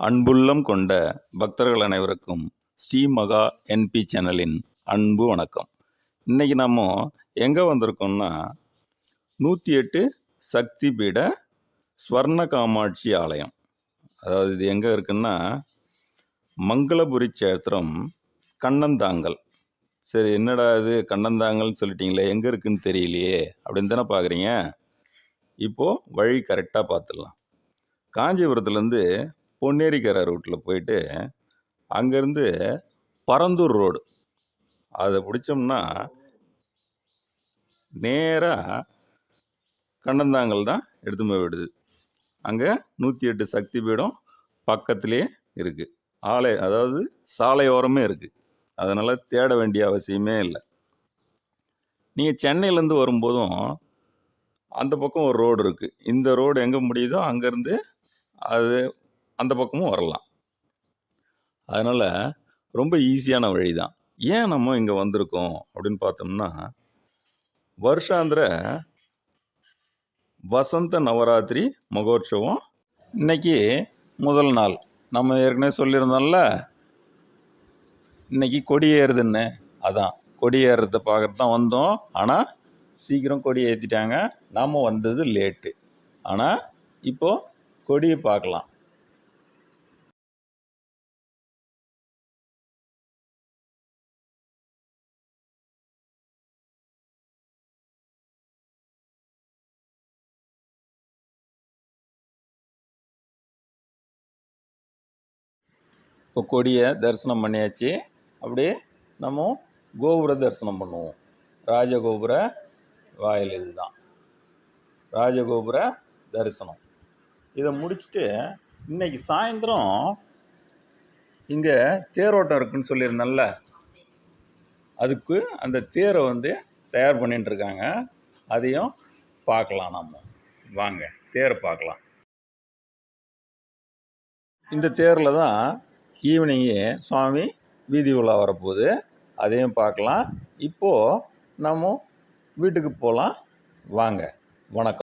அன்புள்ளம் கொண்ட பக்தர்கள் அனைவருக்கும் ஸ்ரீ மகா என்பி சேனலின் அன்பு வணக்கம். இன்றைக்கி நம்ம எங்கே வந்திருக்கோம்னா 108 சக்தி பீட ஸ்வர்ண காமாட்சி ஆலயம். அதாவது இது எங்கே இருக்குன்னா மங்களபுரி சேத்திரம் கண்ணந்தாங்கல். சரி, என்னடா இது கண்ணந்தாங்கல்னு சொல்லிட்டீங்களே, எங்கே இருக்குன்னு தெரியலையே அப்படின்னு தானே பார்க்குறீங்க. இப்போது வழி கரெக்டாக பார்த்துடலாம். காஞ்சிபுரத்துலேருந்து பொன்னேரிக்கரை ரூட்டில் போயிட்டு அங்கேருந்து பரந்தூர் ரோடு அதை பிடிச்சோம்னா நேராக கண்ணந்தாங்கல் தான் எடுத்து போய் விடுது. அங்கே 108 சக்தி பீடம் பக்கத்துலேயே இருக்குது. அதாவது சாலையோரமே இருக்குது. அதனால் தேட வேண்டிய அவசியமே இல்லை. நீங்கள் சென்னையிலேருந்து வரும்போதும் அந்த பக்கம் ஒரு ரோடு இருக்குது. இந்த ரோடு எங்கே முடியுதோ அங்கேருந்து அது அந்த பக்கமும் வரலாம். அதனால் ரொம்ப ஈஸியான வழி தான். ஏன் நம்ம இங்கே வந்திருக்கோம் அப்படின்னு பார்த்தோம்னா, வருஷாந்திர வசந்த நவராத்திரி மகோற்சவம் இன்றைக்கி முதல் நாள். நம்ம ஏற்கனவே சொல்லியிருந்தோம்ல, இன்றைக்கி கொடியேறுதுன்னு. அதான் கொடியேறதை பார்க்குறது தான் வந்தோம். ஆனால் சீக்கிரம் கொடி ஏற்றிட்டாங்க. நாம் வந்தது லேட்டு. ஆனால் இப்போது கொடியை பார்க்கலாம். இப்போ கொடியை தரிசனம் பண்ணியாச்சு. அப்படியே நம்ம கோபுர தரிசனம் பண்ணுவோம். ராஜகோபுர வாயில் இதுதான் ராஜகோபுர தரிசனம். இதை முடிச்சுட்டு இன்றைக்கி சாயந்தரம் இங்கே தேரோட்டம் இருக்குதுன்னு சொல்லியிருந்தேன்ல, அதுக்கு அந்த தேரை தயார் பண்ணிட்டுருக்காங்க. அதையும் பார்க்கலாம். நம்ம வாங்க தேரை பார்க்கலாம். இந்த தேரில் தான் ஈவினிங்கு சுவாமி வீதி உலா வரப்போகுது. அதையும் பார்க்கலாம். இப்போது நம்ம வீட்டுக்கு போகலாம். வாங்க. வணக்கம்.